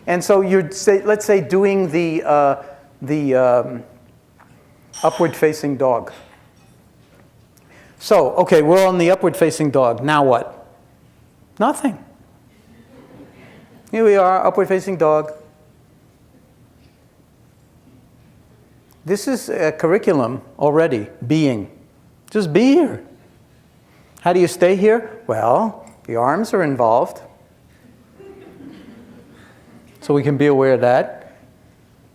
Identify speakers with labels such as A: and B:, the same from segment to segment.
A: And so you're, let's say, doing the upward-facing dog. So, okay, we're on the upward-facing dog. Now what? Nothing. Here we are, upward-facing dog. This is a curriculum already, being. Just be here. How do you stay here? Well, the arms are involved. So we can be aware of that.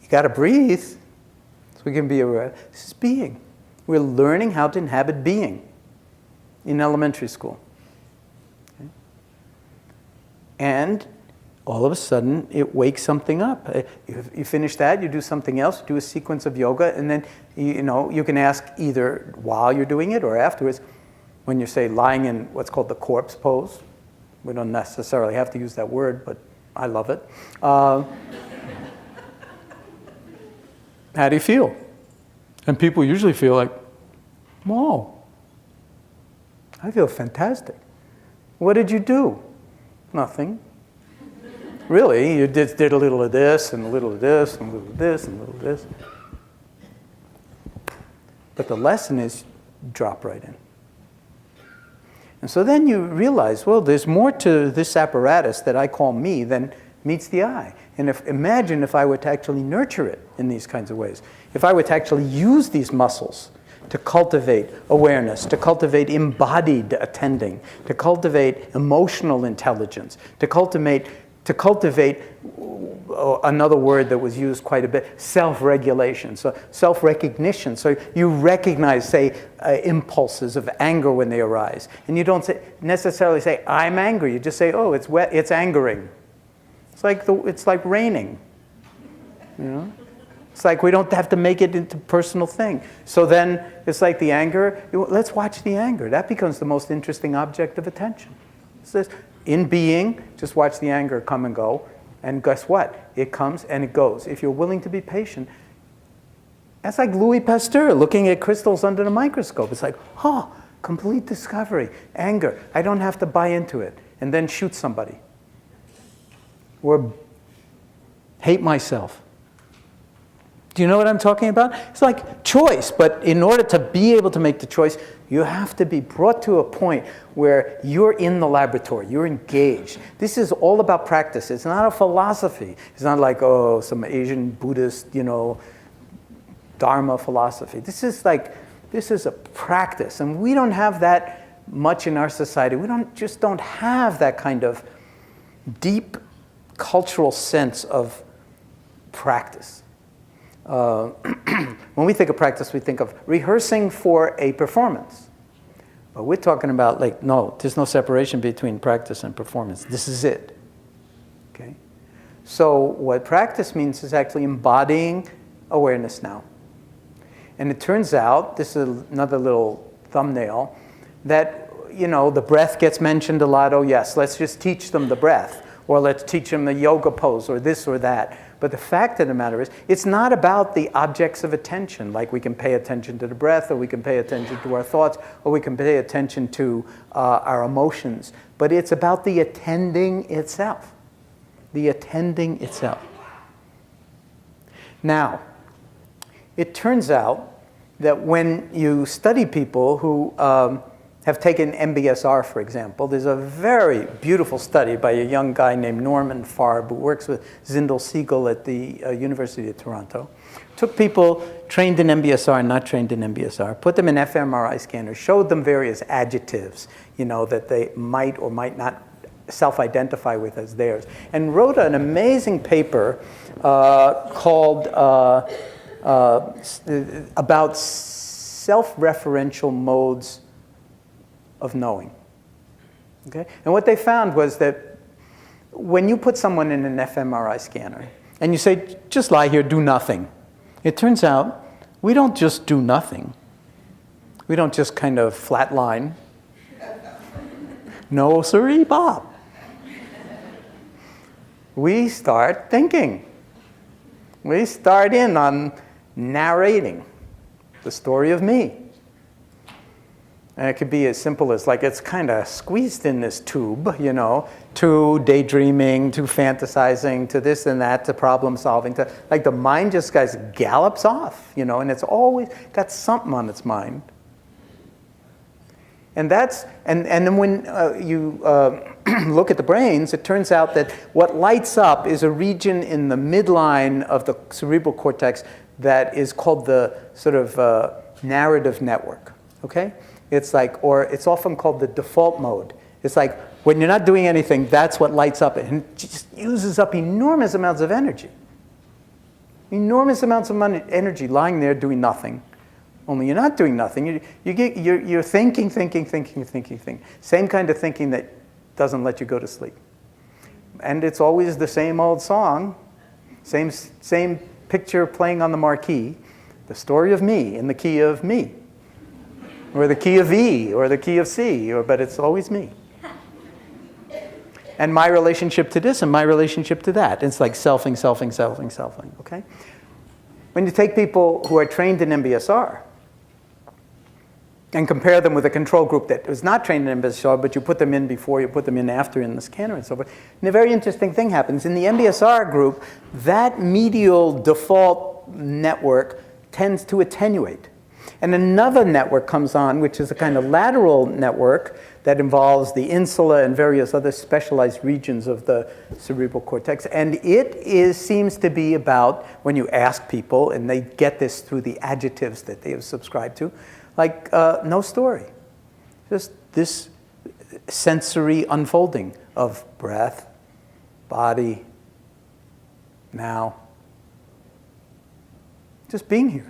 A: You got to breathe. So we can be aware. This is being. We're learning how to inhabit being in elementary school. Okay? And all of a sudden, it wakes something up. You finish that, you do something else, you do a sequence of yoga, and then you can ask either while you're doing it or afterwards, when you say lying in what's called the corpse pose. We don't necessarily have to use that word, but I love it. How do you feel? And people usually feel like, whoa, I feel fantastic. What did you do? Nothing. Really, you did a little of this, and a little of this, and a little of this, and a little of this. But the lesson is drop right in. And so then you realize, well, there's more to this apparatus that I call me than meets the eye. And imagine if I were to actually nurture it in these kinds of ways. If I were to actually use these muscles to cultivate awareness, to cultivate embodied attending, to cultivate emotional intelligence, to cultivate another word that was used quite a bit, self-regulation, so self-recognition. So you recognize, say, impulses of anger when they arise. And you don't necessarily say, I'm angry. You just say, oh, it's wet, it's angering. It's like raining. You know? It's like we don't have to make it into a personal thing. So then it's like the anger. Let's watch the anger. That becomes the most interesting object of attention. It's this, in being, just watch the anger come and go. And guess what? It comes and it goes. If you're willing to be patient, that's like Louis Pasteur looking at crystals under the microscope. It's like, oh, complete discovery. Anger. I don't have to buy into it. And then shoot somebody. Or hate myself. Do you know what I'm talking about? It's like choice, but in order to be able to make the choice, you have to be brought to a point where you're in the laboratory, you're engaged. This is all about practice. It's not a philosophy. It's not like, oh, some Asian Buddhist, Dharma philosophy. This is a practice, and we don't have that much in our society. We just don't have that kind of deep cultural sense of practice. When we think of practice, we think of rehearsing for a performance. But we're talking about no, there's no separation between practice and performance. This is it. Okay? So what practice means is actually embodying awareness now. And it turns out, this is another little thumbnail, that the breath gets mentioned a lot. Oh yes, let's just teach them the breath. Or let's teach them the yoga pose, or this or that. But the fact of the matter is, it's not about the objects of attention, like we can pay attention to the breath, or we can pay attention to our thoughts, or we can pay attention to our emotions. But it's about the attending itself. The attending itself. Now, it turns out that when you study people who have taken MBSR, for example. There's a very beautiful study by a young guy named Norman Farb who works with Zindel Siegel at the University of Toronto. Took people trained in MBSR and not trained in MBSR, put them in fMRI scanners, showed them various adjectives, that they might or might not self-identify with as theirs, and wrote an amazing paper called about self-referential modes of knowing. Okay? And what they found was that when you put someone in an fMRI scanner and you say, just lie here, do nothing, it turns out we don't just do nothing. We don't just kind of flatline. No, sirree, Bob. We start thinking. We start in on narrating the story of me. And it could be as simple as like it's kind of squeezed in this tube, you know, to daydreaming, to fantasizing, to this and that, to problem solving, to like the mind just guys gallops off, you know, and it's always got something on its mind. And that's and then when you look at the brains, it turns out that what lights up is a region in the midline of the cerebral cortex that is called the sort of narrative network. Okay. It's like, or it's often called the default mode. It's like when you're not doing anything, that's what lights up, and it just uses up enormous amounts of energy. Enormous amounts of energy lying there doing nothing. Only you're not doing nothing. You're thinking. Same kind of thinking that doesn't let you go to sleep. And it's always the same old song, same picture playing on the marquee, the story of me in the key of me. Or the key of E, or the key of C, but it's always me. And my relationship to this and my relationship to that. It's like selfing, okay? When you take people who are trained in MBSR and compare them with a control group that was not trained in MBSR, but you put them in before, you put them in after in the scanner and so forth, and a very interesting thing happens. In the MBSR group, that medial default network tends to attenuate. And another network comes on, which is a kind of lateral network that involves the insula and various other specialized regions of the cerebral cortex. And it seems to be about, when you ask people, and they get this through the adjectives that they have subscribed to, like no story. Just this sensory unfolding of breath, body, now. Just being here.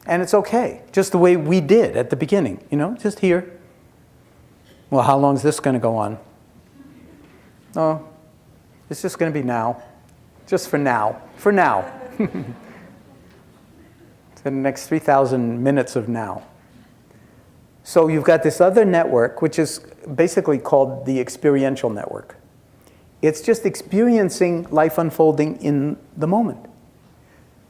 A: And it's okay, just the way we did at the beginning, you know, just here. Well, how long is this going to go on? Oh, it's just going to be now. Just for now. For now. The next 3,000 minutes of now. So you've got this other network, which is basically called the experiential network. It's just experiencing life unfolding in the moment.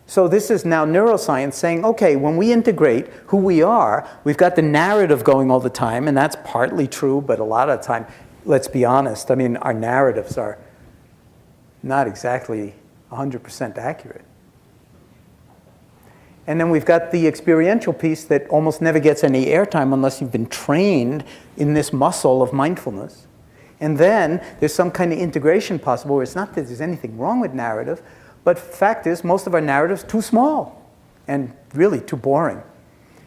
A: So this is now neuroscience saying, okay, when we integrate who we are, we've got the narrative going all the time, and that's partly true, but a lot of the time, let's be honest, I mean, our narratives are not exactly 100% accurate. And then we've got the experiential piece that almost never gets any airtime unless you've been trained in this muscle of mindfulness. And then there's some kind of integration possible where it's not that there's anything wrong with narrative, but the fact is, most of our narratives too small and really too boring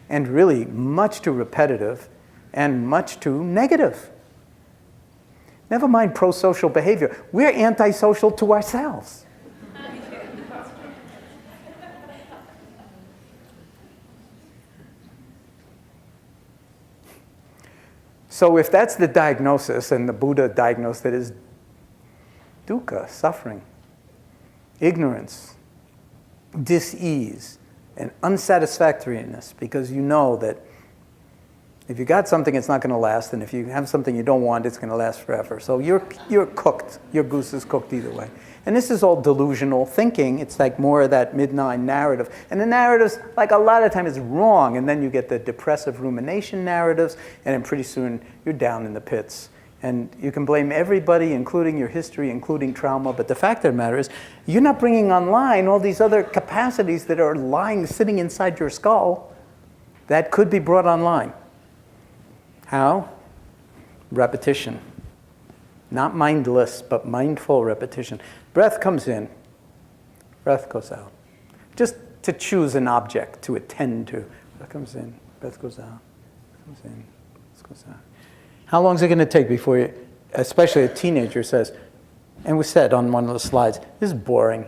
A: and really much too repetitive and much too negative. Never mind pro-social behavior. We're antisocial to ourselves. So if that's the diagnosis, and the Buddha diagnosed it as dukkha, suffering, ignorance, dis-ease, and unsatisfactoriness, because you know that if you got something, it's not going to last, and if you have something you don't want, it's going to last forever. So you're cooked. Your goose is cooked either way. And this is all delusional thinking. It's like more of that midline narrative. And the narratives, like a lot of time, is wrong, and then you get the depressive rumination narratives, and then pretty soon you're down in the pits. And you can blame everybody, including your history, including trauma. But the fact of the matter is, you're not bringing online all these other capacities that are sitting inside your skull that could be brought online. How? Repetition. Not mindless, but mindful repetition. Breath comes in. Breath goes out. Just to choose an object to attend to. Breath comes in. Breath goes out. Breath comes in. Breath goes out. How long is it going to take before you, especially a teenager says, and we said on one of the slides, this is boring.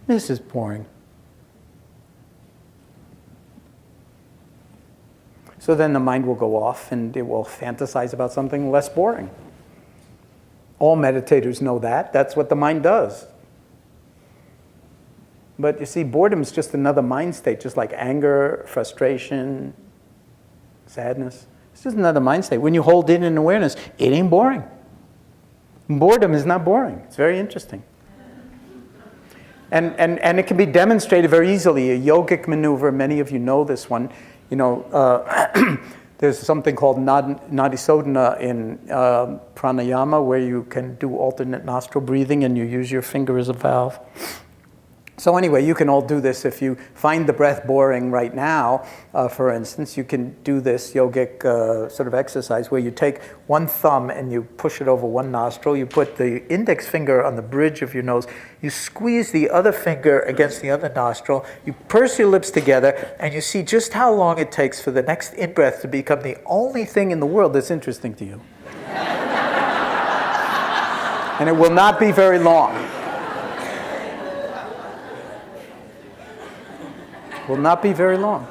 A: This is boring. So then the mind will go off and it will fantasize about something less boring. All meditators know that. That's what the mind does. But you see, boredom is just another mind state, just like anger, frustration, sadness. It's just another mind state. When you hold it in awareness, it ain't boring. Boredom is not boring. It's very interesting. And it can be demonstrated very easily. A yogic maneuver, many of you know this one. There's something called nadisodhana in pranayama where you can do alternate nostril breathing and you use your finger as a valve. So anyway, you can all do this. If you find the breath boring right now, for instance, you can do this yogic sort of exercise where you take one thumb and you push it over one nostril. You put the index finger on the bridge of your nose. You squeeze the other finger against the other nostril. You purse your lips together, and you see just how long it takes for the next in-breath to become the only thing in the world that's interesting to you. And it will not be very long. Will not be very long.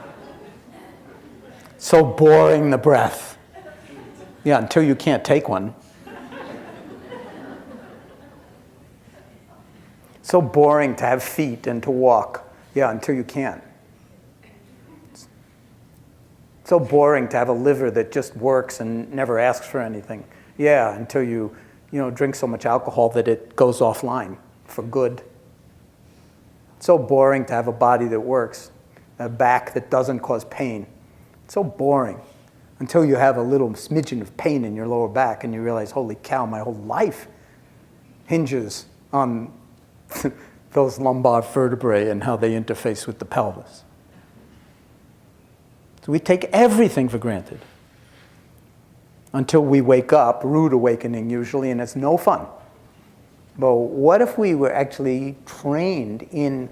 A: So boring, the breath. Yeah, until you can't take one. So boring to have feet and to walk. Yeah, until you can't. So boring to have a liver that just works and never asks for anything. Yeah, until you drink so much alcohol that it goes offline for good. So boring to have a body that works. A back that doesn't cause pain. It's so boring until you have a little smidgen of pain in your lower back and you realize, holy cow, my whole life hinges on those lumbar vertebrae and how they interface with the pelvis. So we take everything for granted until we wake up, rude awakening usually, and it's no fun. But what if we were actually trained in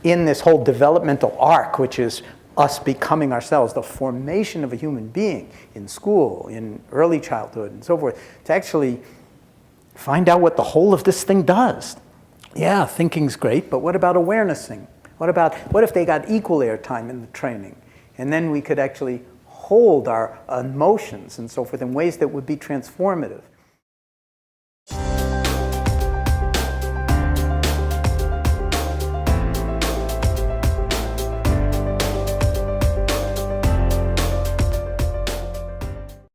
A: this whole developmental arc, which is us becoming ourselves, the formation of a human being in school, in early childhood, and so forth, to actually find out what the whole of this thing does. Yeah, thinking's great, but what about awarenessing? What if they got equal airtime in the training? And then we could actually hold our emotions and so forth in ways that would be transformative.